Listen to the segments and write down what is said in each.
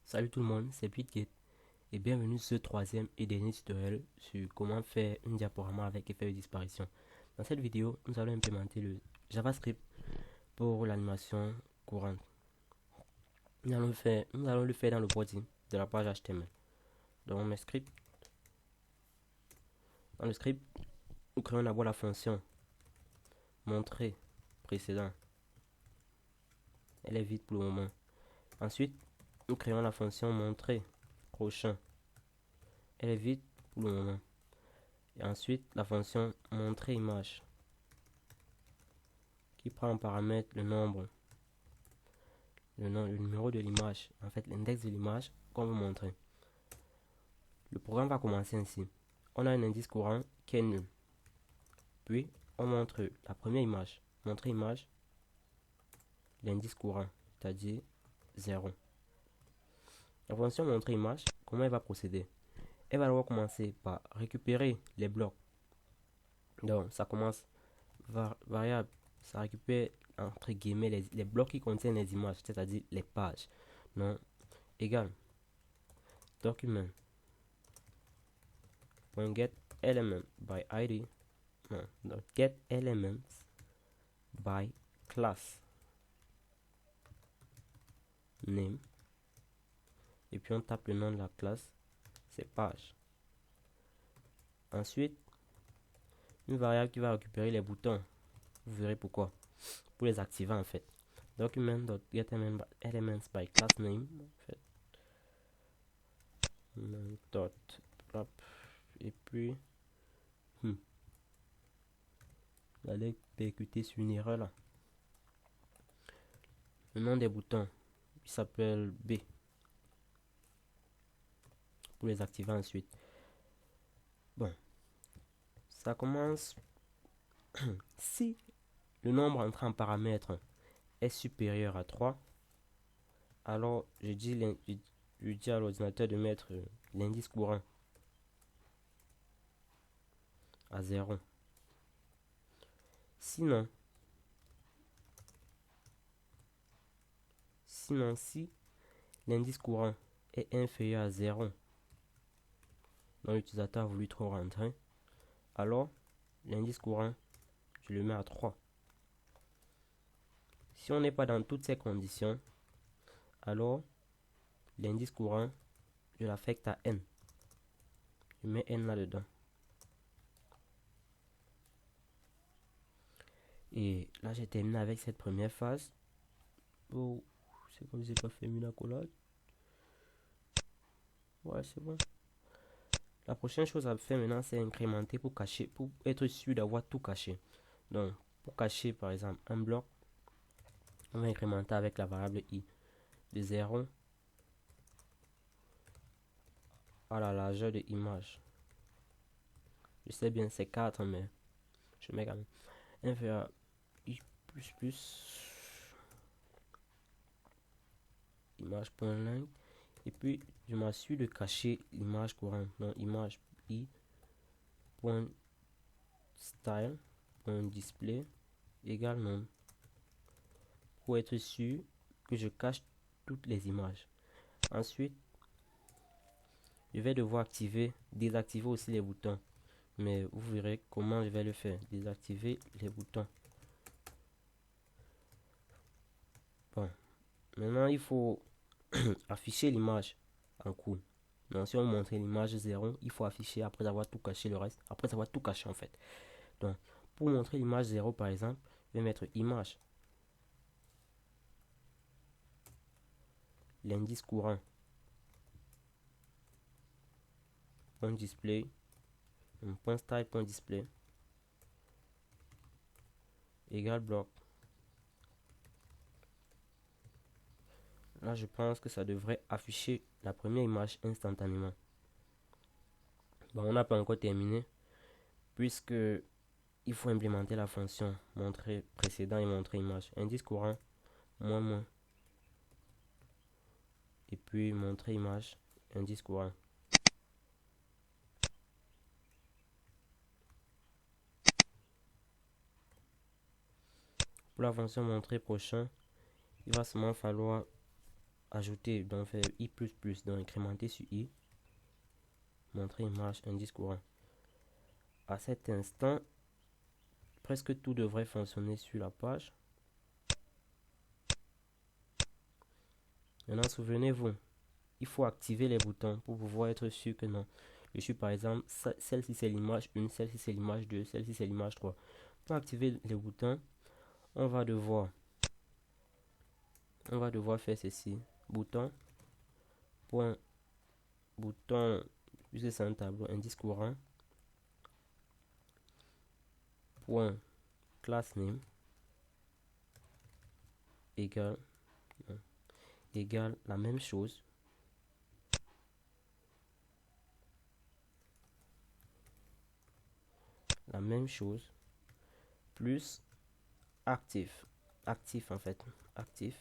Salut tout le monde, c'est Pitgate et bienvenue sur ce troisième et dernier tutoriel sur comment faire un diaporama avec effet de disparition. Dans cette vidéo, nous allons implémenter le JavaScript pour l'animation courante. Nous allons le faire dans le body de la page HTML. Donc on met script. Dans le script, nous créons d'abord la fonction montrer précédent. Elle est vide pour le moment. Ensuite, nous créons la fonction montrer prochain. Elle est vide pour le moment. Et ensuite, la fonction montrer image qui prend en paramètre le nombre, le numéro de l'image, en fait l'index de l'image qu'on veut montrer. Le programme va commencer ainsi. On a un indice courant qui est nul. Puis, on montre la première image. Montrer image, l'indice courant, c'est-à-dire 0. La fonction montrer image, comment elle va procéder? Elle va d'abord commencer par récupérer les blocs. Donc, ça commence variable. Ça récupère entre guillemets les blocs qui contiennent les images, c'est-à-dire les pages. Non, égal document .get element by id. Non, donc get elements by class name. Et puis on tape le nom de la classe, c'est page. Ensuite, une variable qui va récupérer les boutons. Vous verrez pourquoi. Pour les activer en fait. Document.get elements by class name. En fait. Dot, hop, et puis j'allais percuter sur une erreur là. Le nom des boutons, il s'appelle B. Pour les activer ensuite. Bon, ça commence. Si le nombre entré en paramètre est supérieur à 3, alors je dis à l'ordinateur de mettre l'indice courant à 0. Sinon, si l'indice courant est inférieur à 0, donc l'utilisateur a voulu trop rentrer, alors l'indice courant, je le mets à 3. Si on n'est pas dans toutes ces conditions, alors l'indice courant, je l'affecte à n. Je mets n là-dedans. Et là, j'ai terminé avec cette première phase. Oh, c'est comme si j'ai pas fait une accolade. Ouais, c'est bon. La prochaine chose à faire maintenant, c'est incrémenter pour cacher, pour être sûr d'avoir tout caché. Donc, pour cacher par exemple un bloc, on va incrémenter avec la variable i de 0 à la largeur de image. Je sais bien, c'est 4, mais je mets quand même inférieur i plus image.length. Et puis, je m'assure de cacher l'image courante. Donc, image i.style.display égale non. Pour être sûr que je cache toutes les images. Ensuite, je vais devoir désactiver aussi les boutons. Mais vous verrez comment je vais le faire. Désactiver les boutons. Bon. Maintenant, il faut afficher l'image en cours. Donc, si on montre l'image 0, il faut afficher après avoir tout caché le reste. Après avoir tout caché en fait. Donc, pour montrer l'image 0 par exemple, je vais mettre image. L'indice courant. .display. .style.display. Égal bloc. Là, je pense que ça devrait afficher la première image instantanément. Bon, on n'a pas encore terminé, puisque il faut implémenter la fonction montrer précédent et montrer image. Indice courant, moins, et puis montrer image, indice courant. Pour la fonction montrer prochain, il va seulement falloir ajouter, donc faire i++, donc incrémenter sur i, montrer image, indice courant. À cet instant, presque tout devrait fonctionner sur la page. Maintenant, souvenez-vous, il faut activer les boutons pour pouvoir être sûr que non. Je suis par exemple, celle-ci c'est l'image 1, celle-ci c'est l'image 2, celle-ci c'est l'image 3. Pour activer les boutons, on va devoir faire ceci. Bouton, point, bouton, puisque c'est un tableau, indice courant, point, class name, égale la même chose. La même chose plus actif en fait, actif.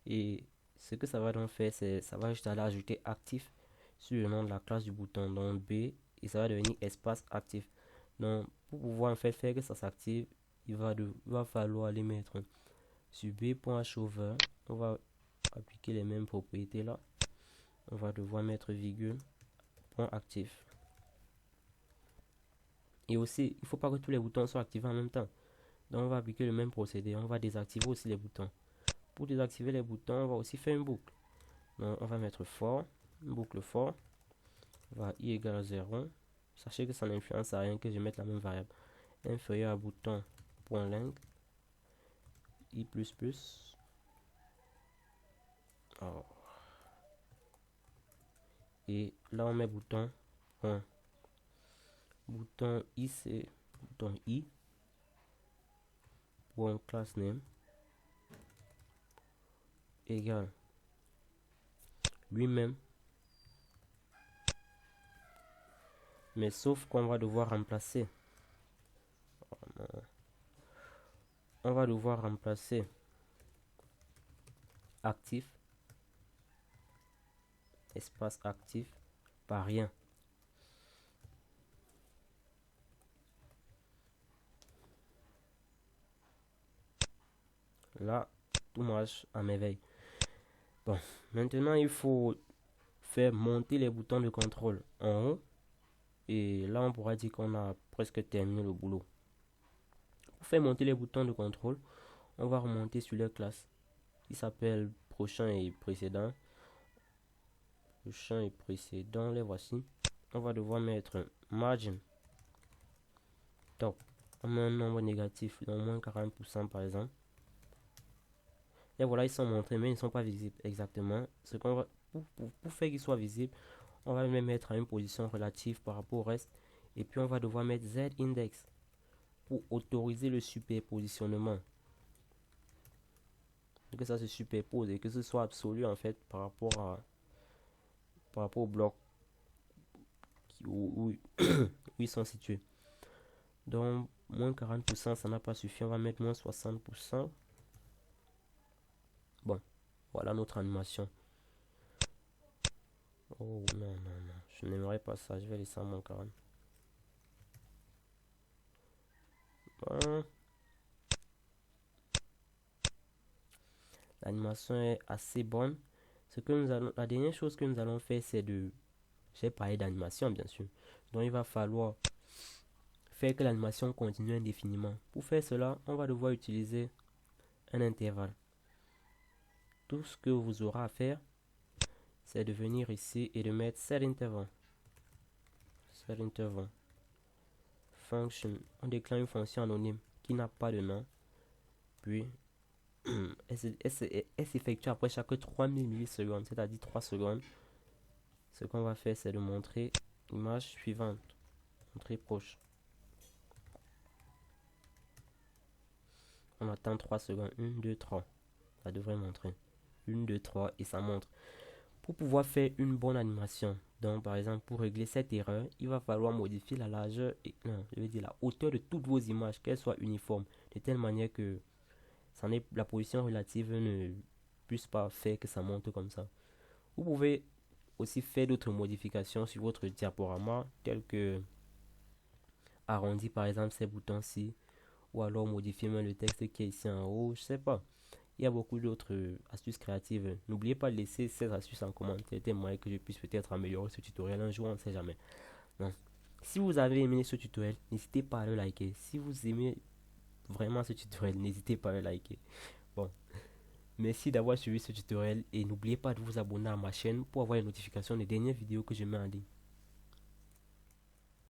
Et ce que ça va donc faire, c'est ça va juste aller ajouter actif sur le nom de la classe du bouton, donc B, et ça va devenir espace actif. Donc pour pouvoir en fait faire que ça s'active, il va falloir aller mettre sur b.hover, on va appliquer les mêmes propriétés là. On va devoir mettre virgule point actif. Et aussi, il faut pas que tous les boutons soient activés en même temps. Donc on va appliquer le même procédé. On va désactiver aussi les boutons. Pour désactiver les boutons, on va aussi faire une boucle. Donc on va mettre for, une boucle for, va i égale 0. Sachez que ça n'influence à rien que je mette la même variable. Inférieur à bouton point length i++. Oh. Et là on met bouton point. Bouton i c'est bouton i point class name égale lui-même, mais sauf qu'on va devoir remplacer actif, espace actif par rien. Là tout marche à merveille. Bon, maintenant il faut faire monter les boutons de contrôle en haut, et là on pourra dire qu'on a presque terminé le boulot. Pour faire monter les boutons de contrôle, on va remonter sur les classes qui s'appellent prochain et précédent. Les voici. On va devoir mettre margin top. On met un nombre négatif, donc moins 40% par exemple. Et voilà, ils sont montrés, mais ils ne sont pas visibles exactement. Ce qu'on va, pour faire qu'ils soient visibles, on va les mettre à une position relative par rapport au reste. Et puis on va devoir mettre Z index pour autoriser le superpositionnement. Que ça se superpose et que ce soit absolu en fait par rapport au bloc où ils sont situés. Donc moins 40%, ça n'a pas suffi, on va mettre moins 60%. Bon, voilà notre animation. Oh non, je n'aimerais pas ça, je vais laisser à moins 40. Bon. L'animation est assez bonne. La dernière chose que nous allons faire, c'est j'ai parlé d'animation bien sûr. Donc il va falloir faire que l'animation continue indéfiniment. Pour faire cela, on va devoir utiliser un intervalle. Tout ce que vous aurez à faire, c'est de venir ici et de mettre setInterval. Function. On déclare une fonction anonyme qui n'a pas de nom. Puis, elle s'effectue après chaque 3000 millisecondes, c'est-à-dire 3 secondes. Ce qu'on va faire, c'est de montrer l'image suivante. Montrer proche. On attend 3 secondes. 1, 2, 3. Ça devrait montrer. 1, 2, 3 et ça montre. Pour pouvoir faire une bonne animation, donc par exemple pour régler cette erreur, il va falloir modifier la largeur et la hauteur de toutes vos images, qu'elles soient uniformes, de telle manière que la position relative ne puisse pas faire que ça monte comme ça. Vous pouvez aussi faire d'autres modifications sur votre diaporama, telles que arrondir par exemple ces boutons-ci, ou alors modifier même le texte qui est ici en haut, je sais pas. Il y a beaucoup d'autres astuces créatives. N'oubliez pas de laisser ces astuces en commentaire. C'est un moyen que je puisse peut-être améliorer ce tutoriel un jour, on ne sait jamais. Donc, si vous avez aimé ce tutoriel, n'hésitez pas à le liker. Si vous aimez vraiment ce tutoriel, n'hésitez pas à le liker. Bon, merci d'avoir suivi ce tutoriel et n'oubliez pas de vous abonner à ma chaîne pour avoir les notifications des dernières vidéos que je mets en ligne.